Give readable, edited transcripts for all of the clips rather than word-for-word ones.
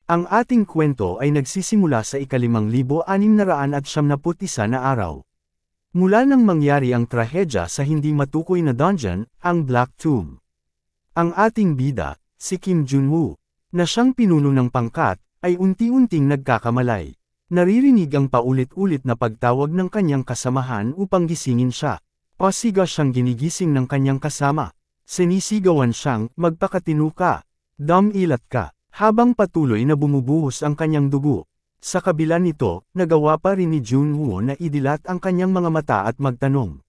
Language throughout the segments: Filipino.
Ang ating kwento ay nagsisimula sa ika-5671 na araw. Mula nang mangyari ang trahedya sa hindi matukoy na dungeon, ang Black Tomb. Ang ating bida, si Kim Junwoo, na siyang pinuno ng pangkat, ay unti-unting nagkakamalay. Naririnig ang paulit-ulit na pagtawag ng kanyang kasamahan upang gisingin siya. Pasiga siyang ginigising ng kanyang kasama. Sinisigawan siyang, magpakatino ka. Damilat ka. Habang patuloy na bumubuhos ang kanyang dugo. Sa kabila nito, nagawa pa rin ni Junwoo na idilat ang kanyang mga mata at magtanong.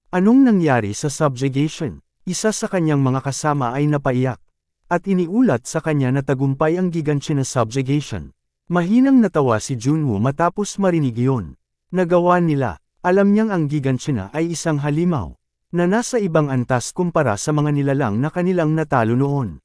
Anong nangyari sa subjugation? Isa sa kanyang mga kasama ay napaiyak. At iniulat sa kanya na tagumpay ang gigantian na subjugation. Mahinang natawa si Junwoo matapos marinig iyon. Nagawa nila. Alam niyang ang gigantian ay isang halimaw. Na nasa ibang antas kumpara sa mga nilalang na kanilang natalo noon.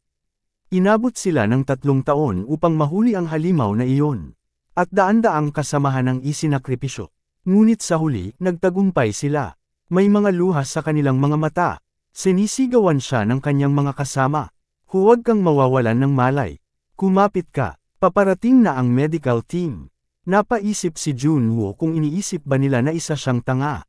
Inabot sila ng 3 taon upang mahuli ang halimaw na iyon. At daan-daang kasamahan ang isinakripisyo. Ngunit sa huli, nagtagumpay sila. May mga luha sa kanilang mga mata. Sinisigawan siya ng kanyang mga kasama. Huwag kang mawawalan ng malay. Kumapit ka. Paparating na ang medical team. Napaisip si Junwoo kung iniisip ba nila na isa siyang tanga.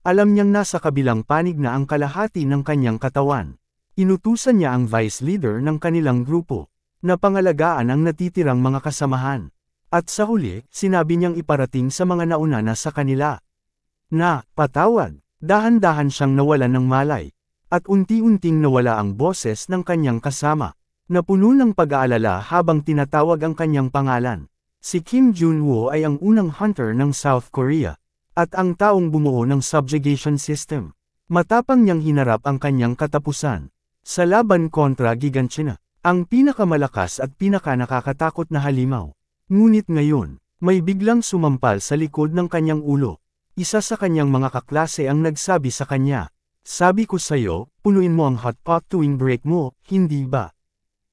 Alam niyang nasa kabilang panig na ang kalahati ng kanyang katawan. Inutusan niya ang vice leader ng kanilang grupo, na pangalagaan ang natitirang mga kasamahan. At sa huli, sinabi niyang iparating sa mga nauna na sa kanila. Na, patawad, dahan-dahan siyang nawalan ng malay. At unti-unting nawala ang boses ng kanyang kasama. Napuno ng pag-aalala habang tinatawag ang kanyang pangalan. Si Kim Junwoo ay ang unang hunter ng South Korea. At ang taong bumuo ng subjugation system. Matapang niyang hinarap ang kanyang katapusan. Sa laban kontra gigantian, ang pinakamalakas at pinakanakakatakot na halimaw. Ngunit ngayon, may biglang sumampal sa likod ng kanyang ulo. Isa sa kanyang mga kaklase ang nagsabi sa kanya, "Sabi ko sa'yo, punuin mo ang hotpot tuwing break mo, hindi ba?"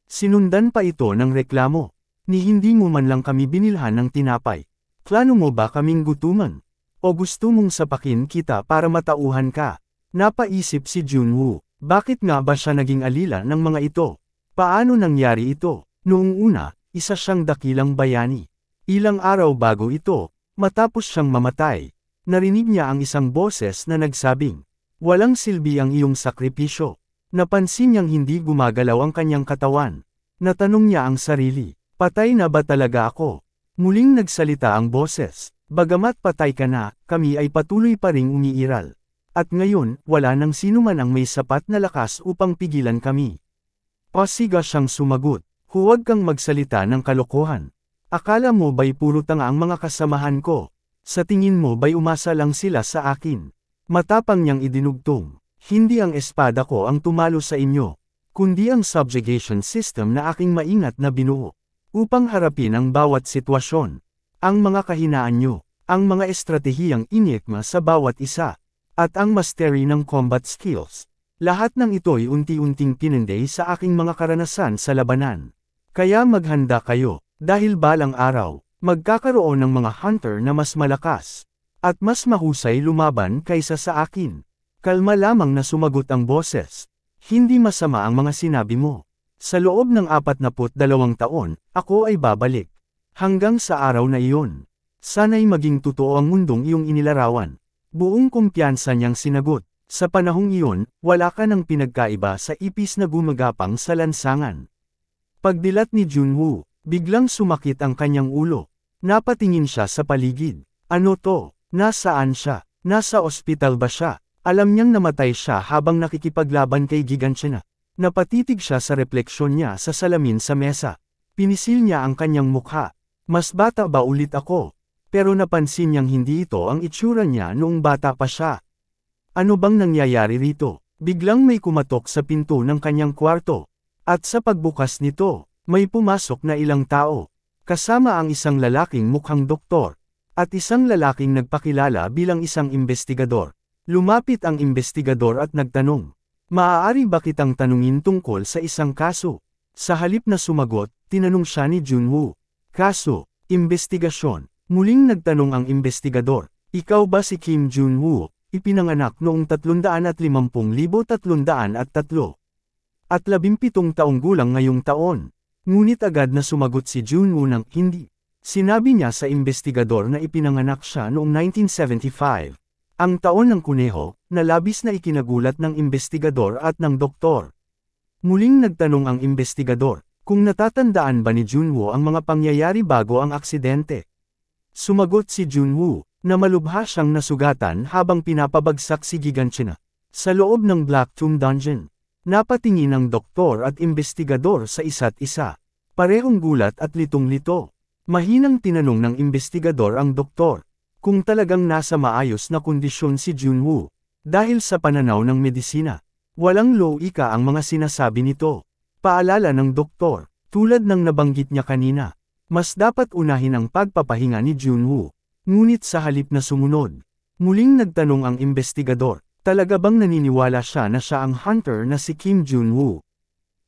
Sinundan pa ito ng reklamo. Ni hindi mo man lang kami binilhan ng tinapay. Plano mo ba kaming gutuman? O gusto mong sapakin kita para matauhan ka? Napaisip si Junwoo. Bakit nga ba siya naging alila ng mga ito? Paano nangyari ito? Noong una, isa siyang dakilang bayani. Ilang araw bago ito, matapos siyang mamatay, narinig niya ang isang boses na nagsabing, "Walang silbi ang iyong sakripisyo." Napansin niyang hindi gumagalaw ang kanyang katawan. Natanong niya ang sarili, "Patay na ba talaga ako?" Muling nagsalita ang boses, "Bagamat patay ka na, kami ay patuloy pa ring umiiral. At ngayon, wala nang sinuman ang may sapat na lakas upang pigilan kami." Pasiga siyang sumagot, "Huwag kang magsalita ng kalokohan. Akala mo ba'y puro tanga ang mga kasamahan ko? Sa tingin mo ba'y umasa lang sila sa akin?" Matapang niyang idinugtong, "Hindi ang espada ko ang tumalo sa inyo, kundi ang subjugation system na aking maingat na binuo, upang harapin ang bawat sitwasyon. Ang mga kahinaan nyo, ang mga estratehiyang inikma sa bawat isa, at ang mastery ng combat skills. Lahat ng ito'y unti-unting pinanday sa aking mga karanasan sa labanan. Kaya maghanda kayo, dahil balang araw, magkakaroon ng mga hunter na mas malakas, at mas mahusay lumaban kaysa sa akin." Kalma lamang na sumagot ang boses. "Hindi masama ang mga sinabi mo. Sa loob ng 42 taon, ako ay babalik. Hanggang sa araw na iyon. Sana'y maging totoo ang mundong iyong inilarawan." Buong kumpiyansa niyang sinagot. Sa panahong iyon, wala ka ng pinagkaiba sa ipis na gumagapang sa lansangan. Pagdilat ni Junwoo, biglang sumakit ang kanyang ulo. Napatingin siya sa paligid. Ano to? Nasaan siya? Nasa ospital ba siya? Alam niyang namatay siya habang nakikipaglaban kay gigantian. Napatitig siya sa refleksyon niya sa salamin sa mesa. Pinisil niya ang kanyang mukha. Mas bata ba ulit ako? Pero napansin niyang hindi ito ang itsura niya noong bata pa siya. Ano bang nangyayari rito? Biglang may kumatok sa pinto ng kanyang kwarto. At sa pagbukas nito, may pumasok na ilang tao. Kasama ang isang lalaking mukhang doktor. At isang lalaking nagpakilala bilang isang investigador. Lumapit ang investigador at nagtanong, "Maaari ba kitang tanungin tungkol sa isang kaso?" Sa halip na sumagot, tinanong siya ni Junwoo. "Kaso, investigasyon." Muling nagtanong ang investigador, "Ikaw ba si Kim Junwoo, ipinanganak noong 350,303? At 17 taong gulang ngayong taon. Ngunit agad na sumagot si Junwoo ng hindi. Sinabi niya sa investigador na ipinanganak siya noong 1975. Ang taon ng kuneho, na labis na ikinagulat ng investigador at ng doktor. Muling nagtanong ang investigador, kung natatandaan ba ni Junwoo ang mga pangyayari bago ang aksidente. Sumagot si Junwoo, na malubha siyang nasugatan habang pinapabagsak si Giganshina. Sa loob ng Black Tomb Dungeon, napatingin ang doktor at investigador sa isa't isa. Parehong gulat at litong-lito. Mahinang tinanong ng investigador ang doktor, kung talagang nasa maayos na kondisyon si Junwoo. Dahil sa pananaw ng medisina, walang loika ang mga sinasabi nito. Paalala ng doktor, tulad ng nabanggit niya kanina, mas dapat unahin ang pagpapahinga ni Junwoo. Ngunit sa halip na sumunod, muling nagtanong ang investigador, talaga bang naniniwala siya na siya ang hunter na si Kim Junwoo?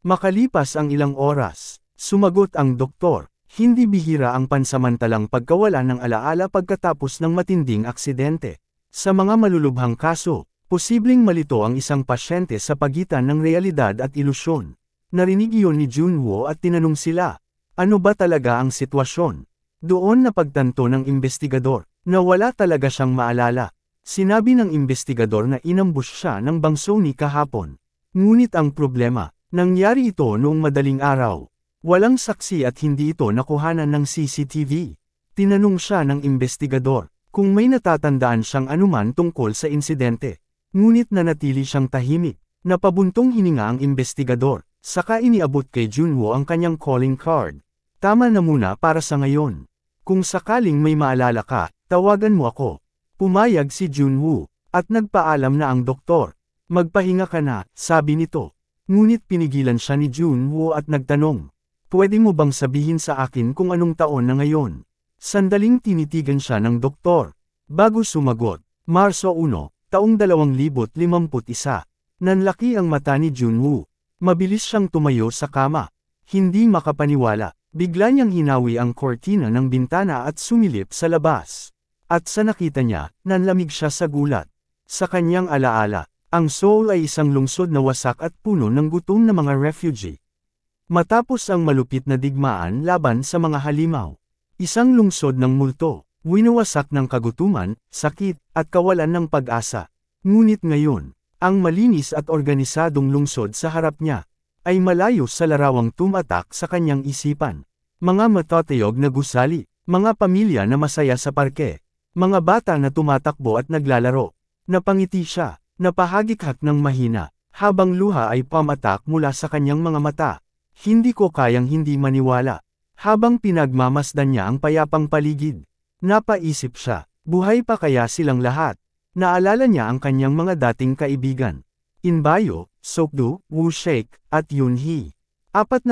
Makalipas ang ilang oras, sumagot ang doktor, hindi bihira ang pansamantalang pagkawala ng alaala pagkatapos ng matinding aksidente. Sa mga malulubhang kaso, posibleng malito ang isang pasyente sa pagitan ng realidad at ilusyon. Narinig iyon ni Junwoo at tinanong sila, ano ba talaga ang sitwasyon? Doon napagtanto ng investigador, na wala talaga siyang maalala. Sinabi ng investigador na inambush siya ng bangsoni kahapon. Ngunit ang problema, nangyari ito noong madaling araw. Walang saksi at hindi ito nakuhanan ng CCTV. Tinanong siya ng investigador, kung may natatandaan siyang anuman tungkol sa insidente. Ngunit nanatili siyang tahimik. Napabuntong hininga ang investigador, saka iniabot kay Junwoo ang kanyang calling card. Tama na muna para sa ngayon. Kung sakaling may maalala ka, tawagan mo ako. Pumayag si Junwoo, at nagpaalam na ang doktor. Magpahinga ka na, sabi nito. Ngunit pinigilan siya ni Junwoo at nagtanong, pwede mo bang sabihin sa akin kung anong taon na ngayon? Sandaling tinitigan siya ng doktor. Bago sumagot, Marso 1, taong 2051. Nanlaki ang mata ni Junwoo. Mabilis siyang tumayo sa kama. Hindi makapaniwala, bigla niyang hinawi ang kortina ng bintana at sumilip sa labas. At sa nakita niya, nanlamig siya sa gulat. Sa kanyang alaala, ang Seoul ay isang lungsod na wasak at puno ng gutom na mga refugee. Matapos ang malupit na digmaan laban sa mga halimaw, isang lungsod ng multo, winawasak ng kagutuman, sakit, at kawalan ng pag-asa. Ngunit ngayon, ang malinis at organisadong lungsod sa harap niya, ay malayo sa larawang tumatak sa kanyang isipan. Mga matatayog na gusali, mga pamilya na masaya sa parke, mga bata na tumatakbo at naglalaro. Napangiti siya, napahagikak ng mahina, habang luha ay pamatak mula sa kanyang mga mata. Hindi ko kayang hindi maniwala. Habang pinagmamasdan niya ang payapang paligid, napaisip siya, buhay pa kaya silang lahat? Naalala niya ang kanyang mga dating kaibigan. Inbayo, Sokdo, Woo Shek, at Yoonhee. 42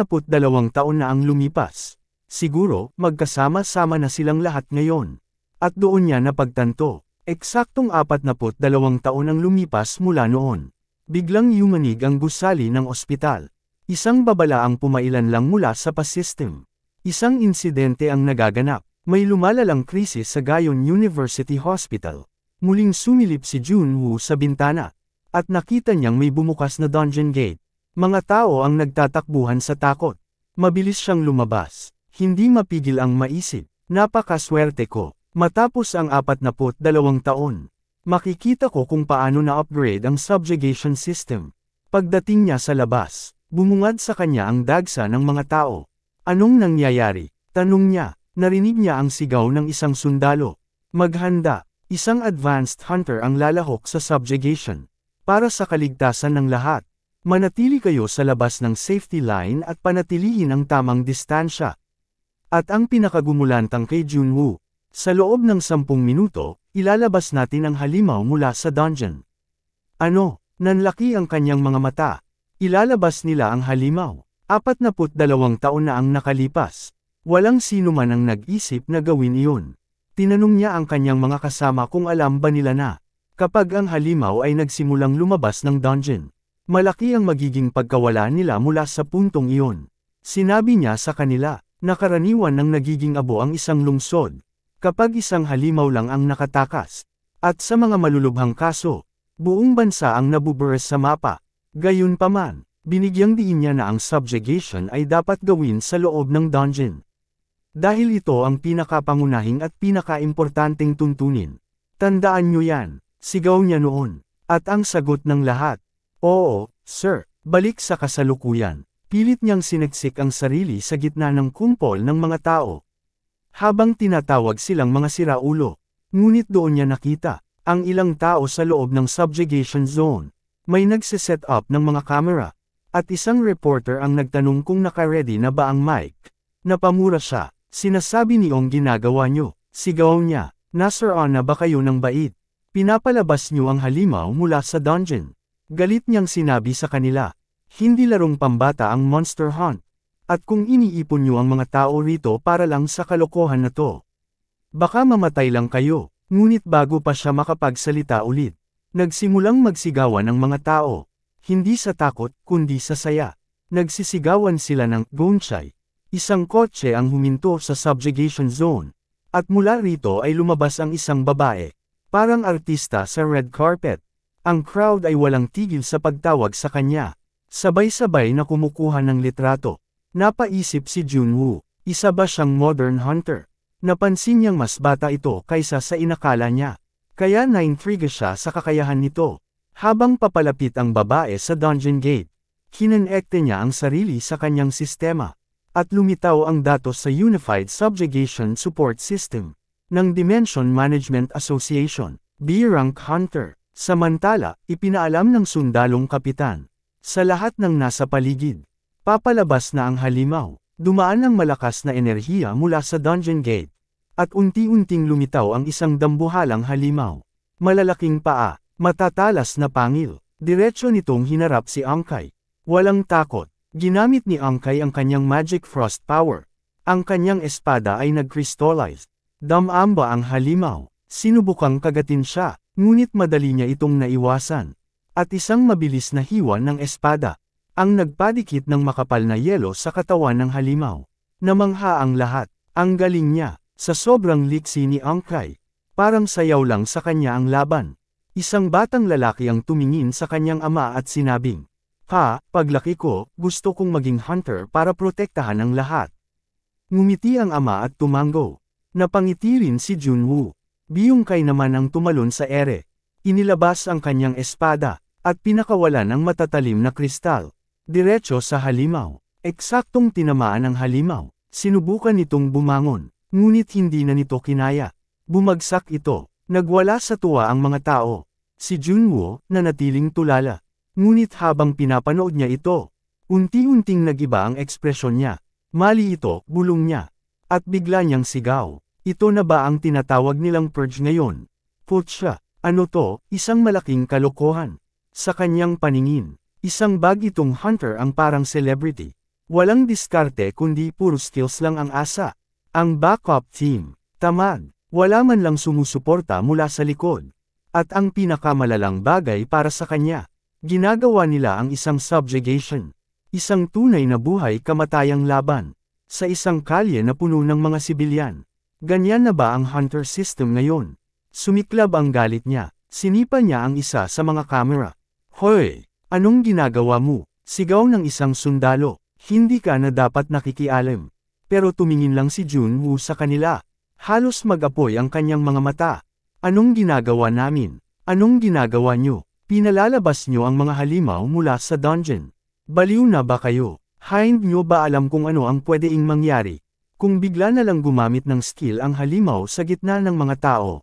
taon na ang lumipas. Siguro, magkasama-sama na silang lahat ngayon. At doon niya napagtanto, eksaktong 42 taon ang lumipas mula noon. Biglang yumanig ang gusali ng ospital. Isang babala ang pumailan lang mula sa PAS-system. Isang insidente ang nagaganap. May lumalalang krisis sa Gayon University Hospital. Muling sumilip si Junwoo sa bintana. At nakita niyang may bumukas na dungeon gate. Mga tao ang nagtatakbuhan sa takot. Mabilis siyang lumabas. Hindi mapigil ang maisip. Napakaswerte ko. Matapos ang 42 taon. Makikita ko kung paano na-upgrade ang subjugation system. Pagdating niya sa labas, bumungad sa kanya ang dagsa ng mga tao. Anong nangyayari? Tanong niya. Narinig niya ang sigaw ng isang sundalo. Maghanda, isang advanced hunter ang lalahok sa subjugation. Para sa kaligtasan ng lahat, manatili kayo sa labas ng safety line at panatilihin ang tamang distansya. At ang pinakagumulantang kay Junwoo, sa loob ng 10 minuto, ilalabas natin ang halimaw mula sa dungeon. Ano? Nanlaki ang kanyang mga mata. Ilalabas nila ang halimaw. 42 taon na ang nakalipas. Walang sino man ang nag-isip na gawin iyon. Tinanong niya ang kanyang mga kasama kung alam ba nila na, kapag ang halimaw ay nagsimulang lumabas ng dungeon, malaki ang magiging pagkawala nila mula sa puntong iyon. Sinabi niya sa kanila, na karaniwan ng nagiging abo ang isang lungsod, kapag isang halimaw lang ang nakatakas. At sa mga malulubhang kaso, buong bansa ang nabubures sa mapa. Gayunpaman, Binigyang diin niya na ang subjugation ay dapat gawin sa loob ng dungeon. Dahil ito ang pinakapangunahing at pinakaimportanteng tuntunin. Tandaan niyo yan, sigaw niya noon. At ang sagot ng lahat, oo, sir, balik sa kasalukuyan. Pilit niyang sineksik ang sarili sa gitna ng kumpol ng mga tao. Habang tinatawag silang mga siraulo, ngunit doon niya nakita, ang ilang tao sa loob ng subjugation zone. May nagsiset up ng mga camera, at isang reporter ang nagtanong kung naka-ready na ba ang mic. Napamura siya, sinasabi niyong ginagawa niyo, sigaw niya, nasaraan na ba kayo ng bait? Pinapalabas niyo ang halimaw mula sa dungeon. Galit niyang sinabi sa kanila, hindi larong pambata ang Monster Hunt. At kung iniipon niyo ang mga tao rito para lang sa kalokohan na to, baka mamatay lang kayo. Ngunit bago pa siya makapagsalita ulit, nagsimulang magsigawan ang mga tao. Hindi sa takot, kundi sa saya. Nagsisigawan sila ng Gonshay. Isang kotse ang huminto sa subjugation zone. At mula rito ay lumabas ang isang babae. Parang artista sa red carpet. Ang crowd ay walang tigil sa pagtawag sa kanya. Sabay-sabay na kumukuha ng litrato. Napaisip si Junwoo, isa ba siyang modern hunter? Napansin niyang mas bata ito kaysa sa inakala niya. Kaya naintriga siya sa kakayahan nito. Habang papalapit ang babae sa dungeon gate, kinonekte niya ang sarili sa kanyang sistema. At lumitaw ang datos sa Unified Subjugation Support System ng Dimension Management Association, B-Rank Hunter. Samantala, ipinaalam ng sundalong kapitan. Sa lahat ng nasa paligid, papalabas na ang halimaw. Dumaan ang malakas na enerhiya mula sa dungeon gate. At unti-unting lumitaw ang isang dambuhalang halimaw. Malalaking paa, matatalas na pangil. Diretso nitong hinarap si Angkay. Walang takot. Ginamit ni Angkay ang kanyang magic frost power. Ang kanyang espada ay nag-crystallize. Damamba ang halimaw. Sinubukang kagatin siya, ngunit madali niya itong naiwasan. At isang mabilis na hiwan ng espada ang nagpadikit ng makapal na yelo sa katawan ng halimaw. Namangha ang lahat. Ang galing niya, sa sobrang liksi ni Angkay. Parang sayaw lang sa kanya ang laban. Isang batang lalaki ang tumingin sa kanyang ama at sinabing, "Pa, paglaki ko, gusto kong maging hunter para protektahan ang lahat." Ngumiti ang ama at tumango. Napangiti rin si Junwoo. Biyungkay naman ang tumalon sa ere. Inilabas ang kanyang espada, at pinakawalan ang matatalim na kristal. Diretso sa halimaw. Eksaktong tinamaan ang halimaw. Sinubukan nitong bumangon, ngunit hindi na nito kinaya. Bumagsak ito. Nagwala sa tuwa ang mga tao. Si Junwoo, nanatiling tulala. Ngunit habang pinapanood niya ito, unti-unting nagiba ang ekspresyon niya. Mali ito, bulong niya. At bigla niyang sigaw. Ito na ba ang tinatawag nilang purge ngayon? Putsya, ano to, isang malaking kalokohan. Sa kanyang paningin, isang bag itong hunter ang parang celebrity. Walang diskarte kundi puro skills lang ang asa. Ang backup team, tamad, wala man lang sumusuporta mula sa likod. At ang pinakamalalang bagay para sa kanya, ginagawa nila ang isang subjugation. Isang tunay na buhay kamatayang laban. Sa isang kalye na puno ng mga sibilyan. Ganyan na ba ang hunter system ngayon? Sumiklab ang galit niya. Sinipa niya ang isa sa mga kamera. Hoy! Anong ginagawa mo? Sigaw ng isang sundalo. Hindi ka na dapat nakikialam. Pero tumingin lang si Junwoo sa kanila. Halos mag-apoy ang kanyang mga mata. Anong ginagawa namin? Anong ginagawa niyo? Pinalalabas niyo ang mga halimaw mula sa dungeon. Baliw na ba kayo? Hind niyo ba alam kung ano ang pwedeng mangyari? Kung bigla na lang gumamit ng skill ang halimaw sa gitna ng mga tao.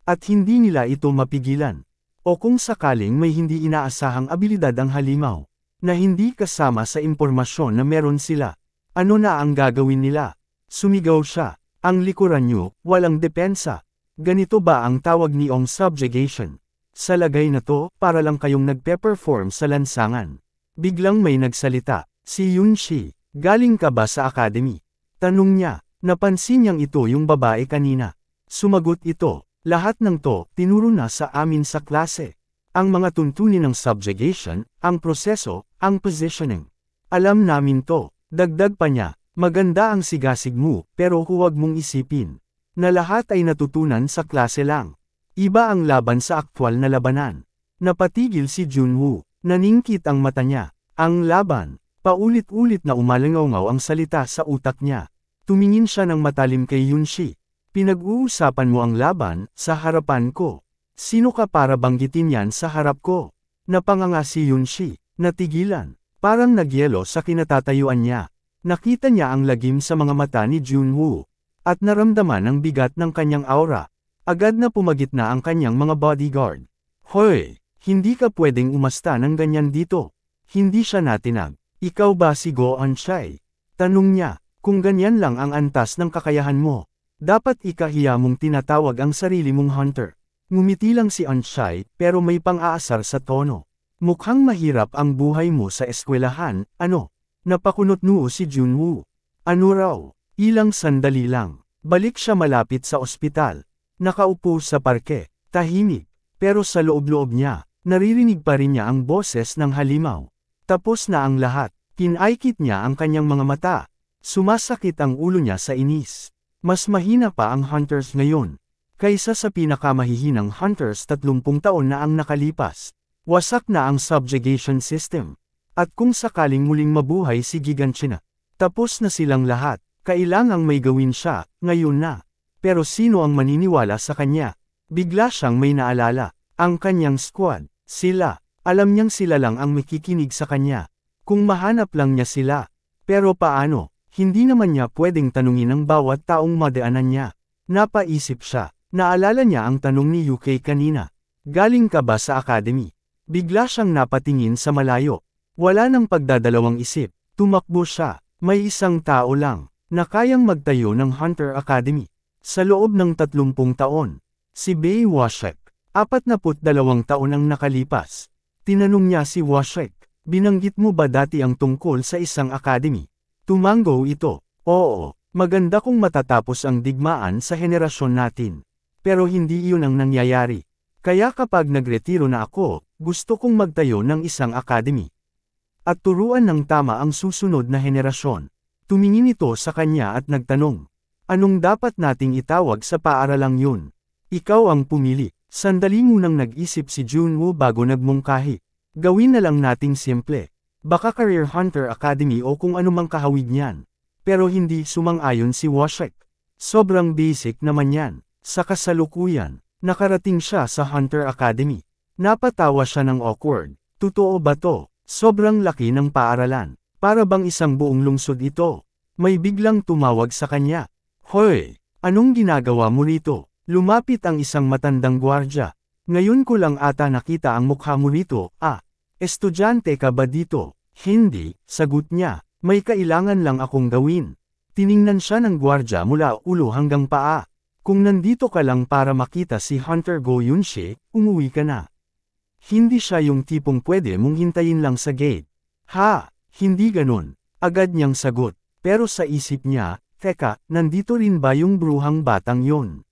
At hindi nila ito mapigilan. O kung sakaling may hindi inaasahang abilidad ang halimaw, na hindi kasama sa impormasyon na meron sila, ano na ang gagawin nila? Sumigaw siya, ang likuran nyo, walang depensa. Ganito ba ang tawag niyong subjugation? Sa lagay na to, para lang kayong nagpe-perform sa lansangan. Biglang may nagsalita, si Yunshi, galing ka ba sa academy? Tanong niya, napansin niyang ito yung babae kanina. Sumagot ito, lahat ng to, tinuro na sa amin sa klase. Ang mga tuntunin ng subjugation, ang proseso, ang positioning. Alam namin to, dagdag pa niya, maganda ang sigasig mo, pero huwag mong isipin na lahat ay natutunan sa klase lang. Iba ang laban sa aktwal na labanan. Napatigil si Junwoo, naningkit ang mata niya, Ang laban. Paulit-ulit na umalangaw ang salita sa utak niya. Tumingin siya ng matalim kay Yunshi. Pinag-uusapan mo ang laban, sa harapan ko. Sino ka para banggitin yan sa harap ko? Napanganga si Yunshi, natigilan. Parang nagyelo sa kinatatayuan niya. Nakita niya ang lagim sa mga mata ni Junwoo. At naramdaman ang bigat ng kanyang aura. Agad na pumagit na ang kanyang mga bodyguard. Hoy! Hindi ka pwedeng umasta ng ganyan dito. Hindi siya natinag. Ikaw ba si Go Anshai? Tanong niya, kung ganyan lang ang antas ng kakayahan mo, dapat ikahiya mong tinatawag ang sarili mong hunter. Ngumiti lang si Anshai, pero may pang-aasar sa tono. Mukhang mahirap ang buhay mo sa eskwelahan, ano? Napakunot noo si Junwoo. Ano raw? Ilang sandali lang. Balik siya malapit sa ospital. Nakaupo sa parke, tahimik. Pero sa loob-loob niya, naririnig pa rin niya ang boses ng halimaw. Tapos na ang lahat. Kinaikit niya ang kanyang mga mata. Sumasakit ang ulo niya sa inis. Mas mahina pa ang hunters ngayon. Kaysa sa pinakamahihinang hunters 30 taon na ang nakalipas. Wasak na ang subjugation system. At kung sakaling muling mabuhay si Giganshina, tapos na silang lahat. Kailangang may gawin siya, ngayon na. Pero sino ang maniniwala sa kanya? Bigla siyang may naalala. Ang kanyang squad. Sila. Alam niyang sila lang ang makikinig sa kanya. Kung mahanap lang niya sila. Pero paano? Hindi naman niya pwedeng tanungin ang bawat taong madaanan niya. Napaisip siya. Naalala niya ang tanong ni UK kanina. Galing ka ba sa academy? Bigla siyang napatingin sa malayo. Wala nang pagdadalawang isip. Tumakbo siya. May isang tao lang na kayang magtayo ng Hunter Academy. Sa loob ng 30 taon. Si Bei Washek. 42 taon ang nakalipas. Tinanong niya si Washek, binanggit mo ba dati ang tungkol sa isang academy? Tumango ito, oo, maganda kung matatapos ang digmaan sa henerasyon natin. Pero hindi iyon ang nangyayari. Kaya kapag nagretiro na ako, gusto kong magtayo ng isang academy. At turuan ng tama ang susunod na henerasyon. Tumingin ito sa kanya at nagtanong, anong dapat nating itawag sa paaralang yun? Ikaw ang pumili. Sandali munang nag-isip si Junwoo bago nagmungkahi. Gawin na lang nating simple. Baka Career Hunter Academy o kung anumang kahawig niyan. Pero hindi sumang-ayon si Washek. Sobrang basic naman yan. Sa kasalukuyan, nakarating siya sa Hunter Academy. Napatawa siya ng awkward. Totoo ba to? Sobrang laki ng paaralan. Para bang isang buong lungsod ito. May biglang tumawag sa kanya. Hoy! Anong ginagawa mo rito? Lumapit ang isang matandang gwardya. Ngayon ko lang ata nakita ang mukha mo rito, estudyante ka ba dito? Hindi, sagot niya, may kailangan lang akong gawin. Tiningnan siya ng gwardya mula ulo hanggang paa. Kung nandito ka lang para makita si Hunter Go Yunshi, umuwi ka na. Hindi siya yung tipong pwede mong hintayin lang sa gate. Ha, hindi ganun. Agad niyang sagot. Pero sa isip niya, teka, nandito rin ba yung bruhang batang yon?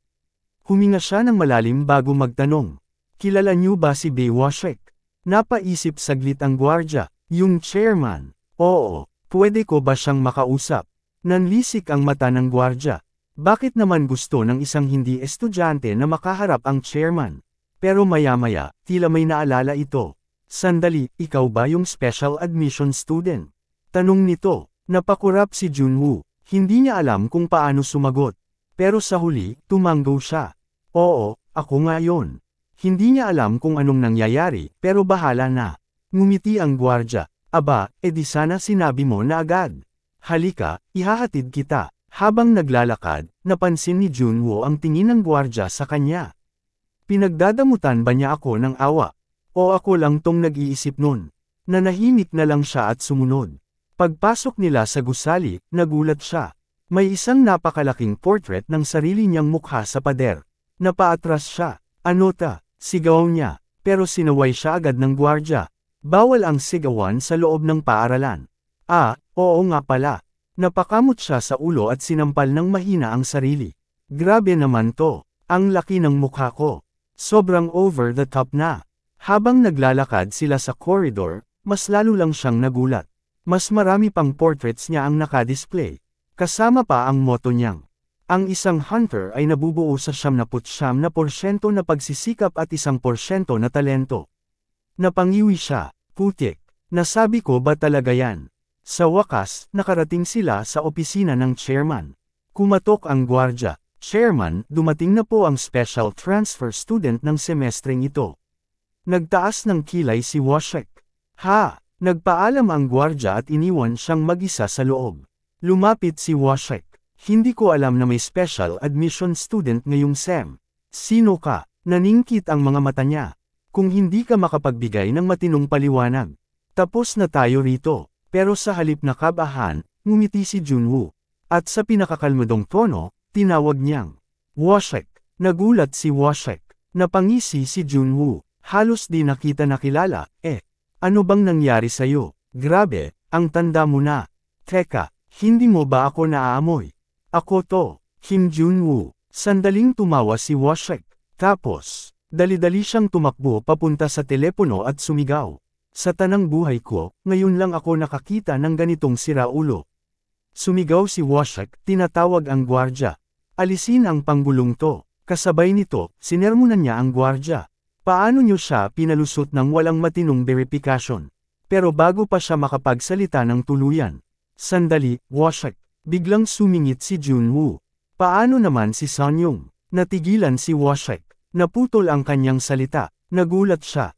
Huminga siya ng malalim bago magtanong. Kilala niyo ba si Bei Washek? Napaisip saglit ang gwardya, yung chairman. Oo, pwede ko ba siyang makausap? Nanlisik ang mata ng gwardya. Bakit naman gusto ng isang hindi estudyante na makaharap ang chairman? Pero maya-maya, tila may naalala ito. Sandali, ikaw ba yung special admission student? Tanong nito, napakurap si Junwoo. Hindi niya alam kung paano sumagot. Pero sa huli, tumango siya. Oo, ako nga yon. Hindi niya alam kung anong nangyayari, pero bahala na. Ngumiti ang gwardya. Aba, edi sana sinabi mo na agad. Halika, ihahatid kita. Habang naglalakad, napansin ni Junwoo ang tingin ng gwardya sa kanya. Pinagdadamutan ba niya ako ng awa? O ako lang tong nag-iisip nun? Nanahimik na lang siya at sumunod. Pagpasok nila sa gusali, nagulat siya. May isang napakalaking portrait ng sarili niyang mukha sa pader. Napaatras siya. Anota, sigaw niya. Pero sinaway siya agad ng gwardya. Bawal ang sigawan sa loob ng paaralan. Oo nga pala. Napakamot siya sa ulo at sinampal ng mahina ang sarili. Grabe naman to. Ang laki ng mukha ko. Sobrang over the top na. Habang naglalakad sila sa corridor, mas lalo lang siyang nagulat. Mas marami pang portraits niya ang nakadisplay. Kasama pa ang motto niyang. Ang isang hunter ay nabubuo sa 99% na pagsisikap at 1% na talento. Napangiwi siya, putik. Nasabi ko ba talaga yan? Sa wakas, nakarating sila sa opisina ng chairman. Kumatok ang gwardya. Chairman, dumating na po ang special transfer student ng semestreng ito. Nagtaas ng kilay si Washek. Ha! Nagpaalam ang gwardya at iniwan siyang mag-isa sa loob. Lumapit si Washek. Hindi ko alam na may special admission student ngayong SEM. Sino ka? Naningkit ang mga mata niya. Kung hindi ka makapagbigay ng matinong paliwanag. Tapos na tayo rito. Pero sa halip na kabahan, ngumiti si Junwoo. At sa pinakakalmadong tono, tinawag niyang Washek. Nagulat si Washek. Napangisi si Junwoo. Halos di nakita nakilala. Ano bang nangyari sa'yo? Grabe, ang tanda mo na. Teka, hindi mo ba ako naaamoy? Ako to, Kim Junwoo. Sandaling tumawa si Washek. Tapos, dali-dali siyang tumakbo papunta sa telepono at sumigaw. Sa tanang buhay ko, ngayon lang ako nakakita ng ganitong siraulo. Sumigaw si Washek, tinatawag ang gwardya. Alisin ang panggulong to. Kasabay nito, sinermonan niya ang gwardya. Paano niyo siya pinalusot ng walang matinong verifikasyon? Pero bago pa siya makapagsalita ng tuluyan. Sandali, Washek. Biglang sumingit si Junwoo. Paano naman si Sanyong? Natigilan si Washek. Naputol ang kanyang salita. Nagulat siya.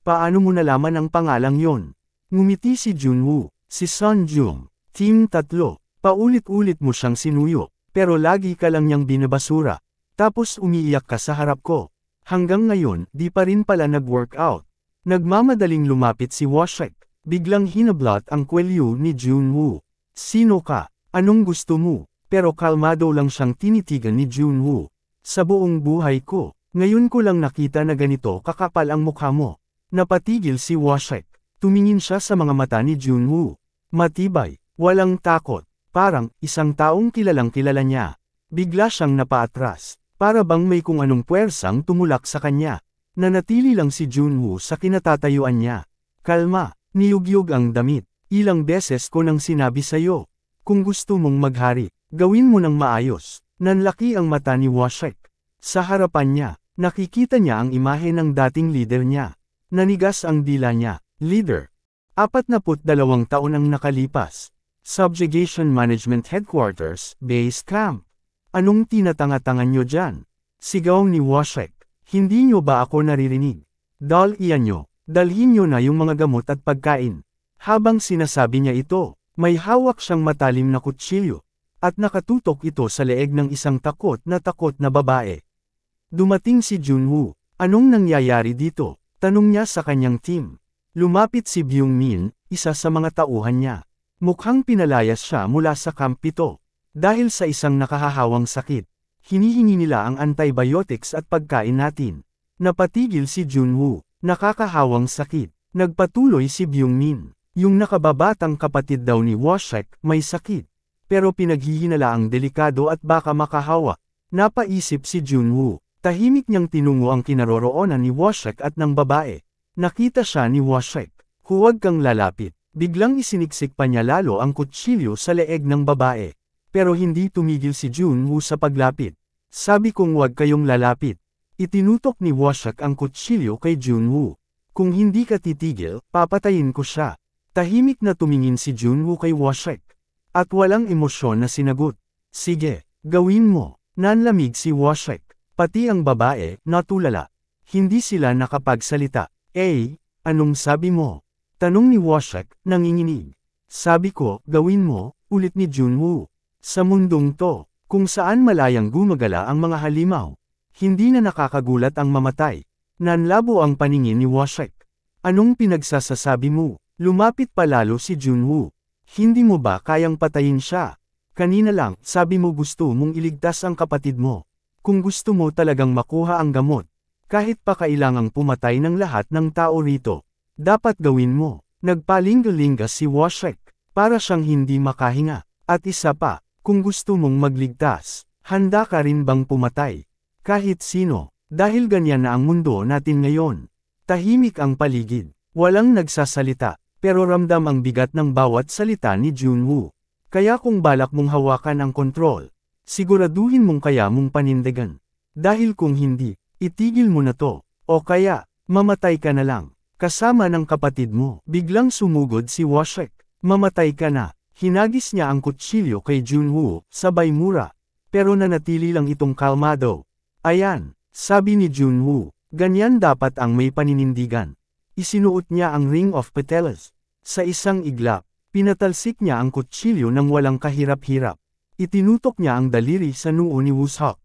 Paano mo nalaman ang pangalang yon? Ngumiti si Junwoo. Si Sunjung. Team 3. Paulit-ulit mo siyang sinuyo. Pero lagi ka lang niyang binabasura. Tapos umiiyak ka sa harap ko. Hanggang ngayon, di pa rin pala nag-workout. Nagmamadaling lumapit si Washek. Biglang hinablot ang kwelyo ni Junwoo. Sino ka? Anong gusto mo? Pero kalmado lang siyang tinitigan ni Junwoo. Sa buong buhay ko, ngayon ko lang nakita na ganito kakapal ang mukha mo. Napatigil si Washek. Tumingin siya sa mga mata ni Junwoo. Matibay, walang takot. Parang isang taong kilalang kilala niya. Bigla siyang napaatras. Para bang may kung anong puwersang tumulak sa kanya. Nanatili lang si Junwoo sa kinatatayuan niya. Kalma, niyugyug ang damit. Ilang beses ko nang sinabi sa'yo. Kung gusto mong maghari, gawin mo ng maayos. Nanlaki ang mata ni Washek. Sa harapan niya, nakikita niya ang imahe ng dating leader niya. Nanigas ang dila niya. Leader. 42 taon ang nakalipas. Subjugation Management Headquarters, Base Camp. Anong tinatanga-tangan nyo dyan? Sigaw ni Washek. Hindi nyo ba ako naririnig? Iyan nyo. Dalhin nyo na yung mga gamot at pagkain. Habang sinasabi niya ito, may hawak siyang matalim na kutsilyo. At nakatutok ito sa leeg ng isang takot na babae. Dumating si Junwoo. Anong nangyayari dito? Tanong niya sa kanyang team. Lumapit si Byung-min, isa sa mga tauhan niya. Mukhang pinalayas siya mula sa Camp 7. Dahil sa isang nakahahawang sakit, hinihingi nila ang antibiotics at pagkain natin. Napatigil si Junwoo. Nakakahawang sakit. Nagpatuloy si Byung-min. Yung nakababatang kapatid daw ni Washek may sakit. Pero pinaghihinala ang delikado at baka makahawa. Napaisip si Junwoo. Tahimik niyang tinungo ang kinaroroonan ni Washek at ng babae. Nakita siya ni Washek. Huwag kang lalapit. Biglang isiniksik pa niya lalo ang kutsilyo sa leeg ng babae. Pero hindi tumigil si Junwoo sa paglapit. Sabi kong huwag kayong lalapit. Itinutok ni Washek ang kutsilyo kay Junwoo. Kung hindi ka titigil, papatayin ko siya. Tahimik na tumingin si Junwoo kay Washek. At walang emosyon na sinagot. Sige, gawin mo. Nanlamig si Washek. Pati ang babae, natulala. Hindi sila nakapagsalita. Anong sabi mo? Tanong ni Washek, nanginginig. Sabi ko, gawin mo, ulit ni Junwoo. Sa mundong to, kung saan malayang gumagala ang mga halimaw, hindi na nakakagulat ang mamatay. Nanlabo ang paningin ni Washek. Anong pinagsasasabi mo? Lumapit palalo si Junwoo. Hindi mo ba kayang patayin siya? Kanina lang, sabi mo gusto mong iligtas ang kapatid mo. Kung gusto mo talagang makuha ang gamot, kahit pa kailangang pumatay ng lahat ng tao rito, dapat gawin mo. Nagpalingalinga si Washek, para siyang hindi makahinga. At isa pa, kung gusto mong magligtas, handa ka rin bang pumatay? Kahit sino, dahil ganyan na ang mundo natin ngayon. Tahimik ang paligid, walang nagsasalita, pero ramdam ang bigat ng bawat salita ni Junwoo. Kaya kung balak mong hawakan ang kontrol, siguraduhin mong kaya mong panindigan. Dahil kung hindi, itigil mo na to, o kaya, mamatay ka na lang. Kasama ng kapatid mo. Biglang sumugod si Washek. Mamatay ka na. Hinagis niya ang kutsilyo kay Junwoo, sabay mura. Pero nanatili lang itong kalmado. Ayan, sabi ni Junwoo, ganyan dapat ang may paninindigan. Isinuot niya ang Ring of Petals. Sa isang iglap, pinatalsik niya ang kutsilyo ng walang kahirap-hirap. Itinutok niya ang daliri sa noo ni Wooshok.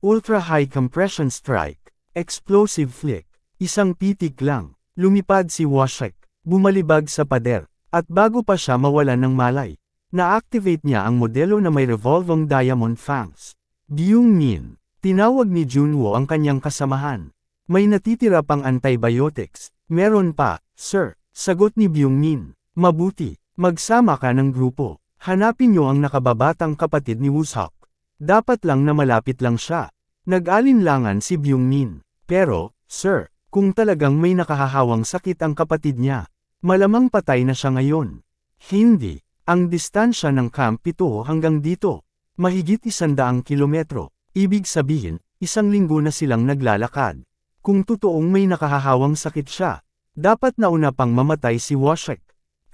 Ultra High Compression Strike. Explosive Flick. Isang pitik lang. Lumipad si Washek. Bumalibag sa pader. At bago pa siya mawalan ng malay, na-activate niya ang modelo na may revolving diamond fangs. Byung-min. Tinawag ni Junwoo ang kanyang kasamahan. May natitira pang antibiotics. Meron pa, sir. Sagot ni Byung-min. Mabuti. Magsama ka ng grupo. Hanapin niyo ang nakababatang kapatid ni Wooshok. Dapat lang na malapit lang siya. Nag-alinlangan si Byung-min. Pero, sir, kung talagang may nakahahawang sakit ang kapatid niya, malamang patay na siya ngayon. Hindi. Ang distansya ng Camp 7 hanggang dito, mahigit 100 kilometro. Ibig sabihin, 1 linggo na silang naglalakad. Kung totoong may nakahahawang sakit siya, dapat nauna pang mamatay si Washek.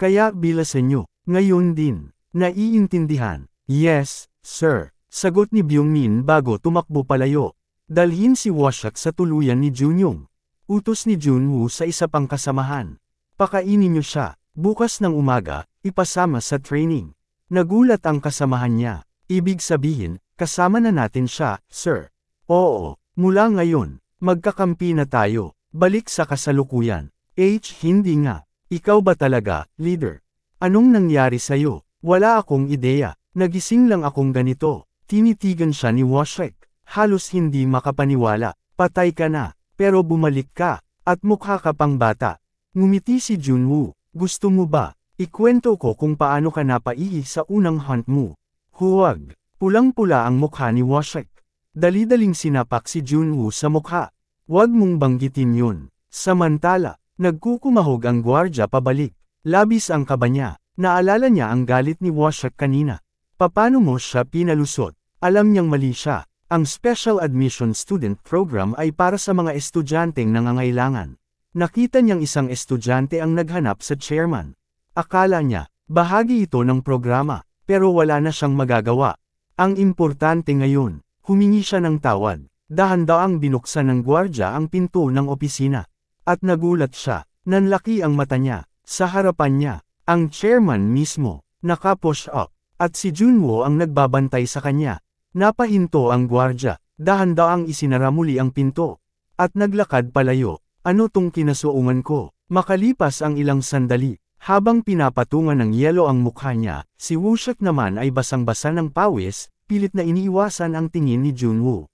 Kaya bilasan niyo, ngayon din. Naiintindihan. Yes, sir. Sagot ni Byung-min bago tumakbo palayo. Dalhin si Washek sa tuluyan ni Junyong. Utos ni Junwoo sa isa pang kasamahan. Pakainin niyo siya. Bukas ng umaga, ipasama sa training. Nagulat ang kasamahan niya. Ibig sabihin, kasama na natin siya, sir. Oo, mula ngayon, magkakampi na tayo. Balik sa kasalukuyan. Hindi nga. Ikaw ba talaga, leader? Anong nangyari sa'yo? Wala akong ideya. Nagising lang akong ganito. Tinitigan siya ni Washek. Halos hindi makapaniwala. Patay ka na, pero bumalik ka, at mukha ka pang bata. Ngumiti si Junwoo. Gusto mo ba? Ikwento ko kung paano ka napaihi sa unang hunt mo. Huwag. Pulang-pula ang mukha ni Washek. Dali-daling sinapak si Junwoo sa mukha. Huwag mong banggitin yun. Samantala, nagkukumahog ang gwardya pabalik. Labis ang kaba niya. Naalala niya ang galit ni Washek kanina. Paano mo siya pinalusot? Alam niyang mali siya. Ang Special Admission Student Program ay para sa mga estudyanteng nangangailangan. Nakita niyang isang estudyante ang naghanap sa chairman. Akala niya, bahagi ito ng programa, pero wala na siyang magagawa. Ang importante ngayon, humingi siya ng tawad. Dahan-daang binuksan ng gwardya ang pinto ng opisina. At nagulat siya, nanlaki ang mata niya. Sa harapan niya, ang chairman mismo, naka-push up, at si Junwoo ang nagbabantay sa kanya. Napahinto ang gwardya, dahan-daang isinara muli ang pinto. At naglakad palayo. Ano tong kinasuungan ko? Makalipas ang ilang sandali, habang pinapatungan ng yelo ang mukha niya, si Wooshek naman ay basang-basa ng pawis, pilit na iniiwasan ang tingin ni Junwoo.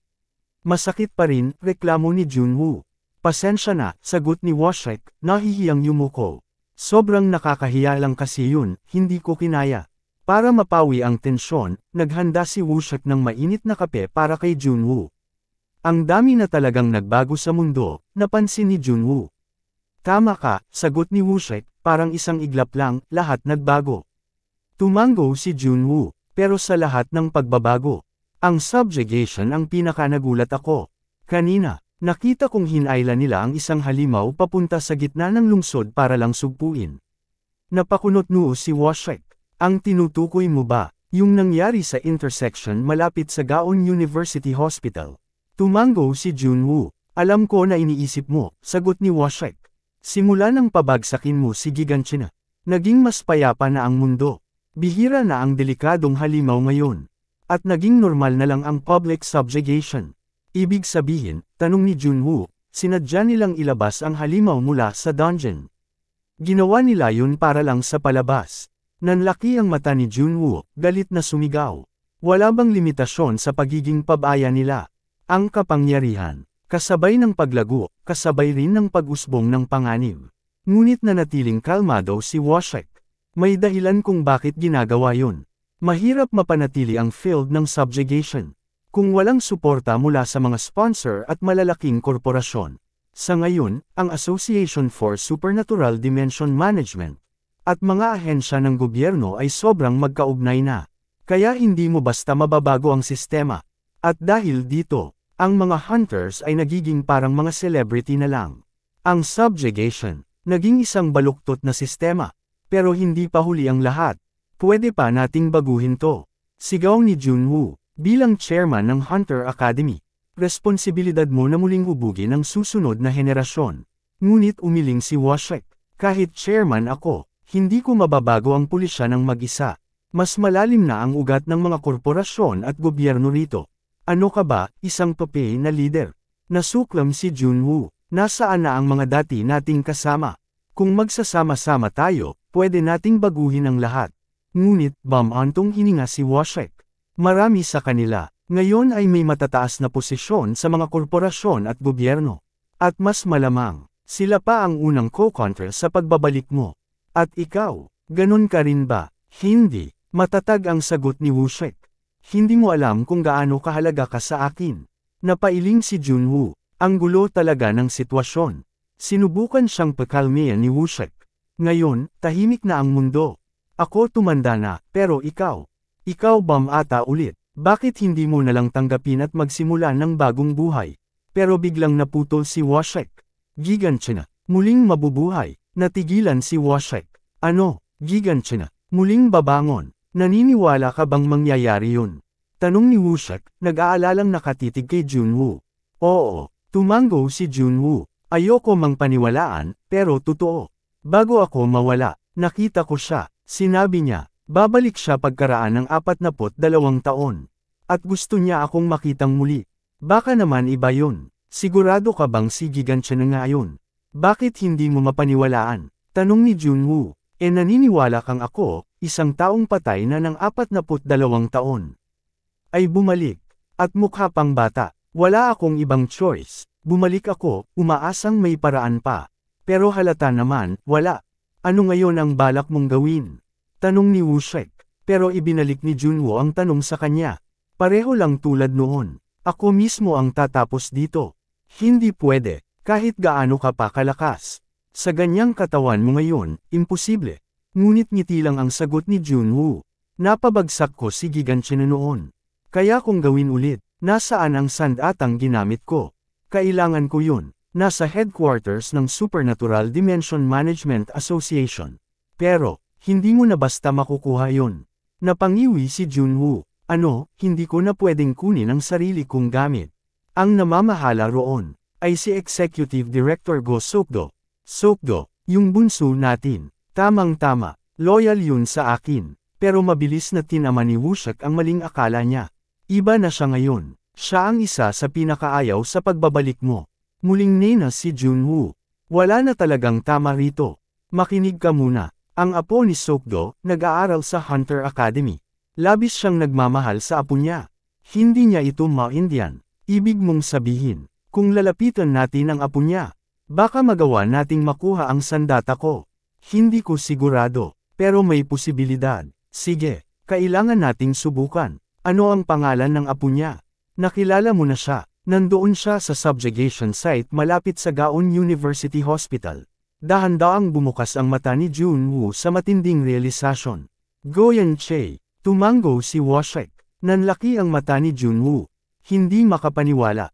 Masakit pa rin, reklamo ni Junwoo. Pasensya na, sagot ni Washek, nahihiyang yumuko. Sobrang nakakahiya lang kasi yun, hindi ko kinaya. Para mapawi ang tensyon, naghanda si Wooshek ng mainit na kape para kay Junwoo. Ang dami na talagang nagbago sa mundo, napansin ni Junwoo. Tama ka, sagot ni Wooshek, parang isang iglap lang, lahat nagbago. Tumango si Junwoo, pero sa lahat ng pagbabago, ang subjugation ang pinakanagulat ako. Kanina, nakita kong hinayla nila ang isang halimaw papunta sa gitna ng lungsod para lang sugpuin. Napakunot noo si Washek. Ang tinutukoy mo ba, yung nangyari sa intersection malapit sa Gaon University Hospital? Tumango si Junwoo. Alam ko na iniisip mo, sagot ni Washek. Simula nang pabagsakin mo si Gigantina, naging mas payapa na ang mundo. Bihira na ang delikadong halimaw ngayon. At naging normal na lang ang public subjugation. Ibig sabihin, tanong ni Junwoo, sinadya nilang ilabas ang halimaw mula sa dungeon. Ginawa nila yun para lang sa palabas. Nanlaki ang mata ni Junwoo, galit na sumigaw. Wala bang limitasyon sa pagiging pabaya nila? Ang kapangyarihan, kasabay ng paglago, kasabay rin ng pag-usbong ng panganib. Ngunit nanatiling kalmado si Washek. May dahilan kung bakit ginagawa yun. Mahirap mapanatili ang field ng subjugation kung walang suporta mula sa mga sponsor at malalaking korporasyon. Sa ngayon, ang Association for Supernatural Dimension Management at mga ahensya ng gobyerno ay sobrang magkaugnay na. Kaya hindi mo basta mababago ang sistema. At dahil dito, ang mga hunters ay nagiging parang mga celebrity na lang. Ang subjugation, Naging isang baluktot na sistema. Pero hindi pa huli ang lahat. Pwede pa nating baguhin to. Sigaw ni Junwoo, bilang chairman ng Hunter Academy. Responsibilidad mo na muling hubugin ang susunod na henerasyon. Ngunit umiling si Washek. Kahit chairman ako, hindi ko mababago ang pulisya ng mag-isa. Mas malalim na ang ugat ng mga korporasyon at gobyerno rito. Ano ka ba, isang tope na leader? Nasuklam si Junwoo. Nasaan na ang mga dati nating kasama? Kung magsasama-sama tayo, pwede nating baguhin ang lahat. Ngunit, bamantong hininga si Washek. Marami sa kanila, ngayon ay may matataas na posisyon sa mga korporasyon at gobyerno. At mas malamang, sila pa ang unang co-contra sa pagbabalik mo. At ikaw, ganun ka rin ba? Hindi, matatag ang sagot ni Washek. Hindi mo alam kung gaano kahalaga ka sa akin. Napailing si Junwoo, ang gulo talaga ng sitwasyon. Sinubukan siyang pakalmayan ni Washek. Ngayon, tahimik na ang mundo. Ako tumanda na, pero ikaw bamata ulit. Bakit hindi mo nalang tanggapin at magsimula ng bagong buhay? Pero biglang naputol si Washek. Gigantya na, muling mabubuhay. Natigilan si Washek. Ano, gigantya na, muling babangon. Naniniwala ka bang mangyayari yun? Tanong ni Washek, nag-aalalang nakatitig kay Junwoo. Oo, tumango si Junwoo. Ayoko mang paniwalaan, pero totoo. Bago ako mawala, nakita ko siya, sinabi niya, babalik siya pagkaraan ng 42 taon. At gusto niya akong makitang muli. Baka naman iba yun. Sigurado ka bang si Gigantya na ngayon? Bakit hindi mo mapaniwalaan? Tanong ni Junwoo. Naniniwala kang ako, isang taong patay na ng 42 taon. Ay bumalik. At mukha pang bata. Wala akong ibang choice. Bumalik ako, umaasang may paraan pa. Pero halata naman, wala. Ano ngayon ang balak mong gawin? Tanong ni Washek. Pero ibinalik ni Junwoo ang tanong sa kanya. Pareho lang tulad noon. Ako mismo ang tatapos dito. Hindi pwede, kahit gaano ka pa kalakas. Sa ganyang katawan mo ngayon, imposible. Ngunit ngiti lang ang sagot ni Junwoo. Napabagsak ko si Gigantya na noon. Kaya kung gawin ulit, nasaan ang sandatang ginamit ko? Kailangan ko yun. Nasa headquarters ng Supernatural Dimension Management Association. Pero, hindi mo na basta makukuha yun. Napangiwi si Junwoo. Ano, hindi ko na pwedeng kunin ang sarili kong gamit. Ang namamahala roon, ay si Executive Director Go Sokdo. Sokdo, yung bunso natin. Tamang-tama, loyal yun sa akin. Pero mabilis na tinama ni Washek ang maling akala niya. Iba na siya ngayon. Siya ang isa sa pinakaayaw sa pagbabalik mo. Muling nena si Junwoo. Wala na talagang tama rito. Makinig ka muna. Ang apo ni Sokdo, nag-aaral sa Hunter Academy. Labis siyang nagmamahal sa apo niya. Hindi niya ito maintindihan. Ibig mong sabihin, kung lalapitan natin ang apo niya, baka magawa nating makuha ang sandata ko. Hindi ko sigurado, pero may posibilidad. Sige, kailangan nating subukan. Ano ang pangalan ng apo niya? Nakilala mo na siya. Nandoon siya sa subjugation site malapit sa Gaon University Hospital. Dahan-daang bumukas ang mata ni Junwoo sa matinding realisasyon. Goyan Che, tumango si Washek. Nanlaki ang mata ni Junwoo. Hindi makapaniwala.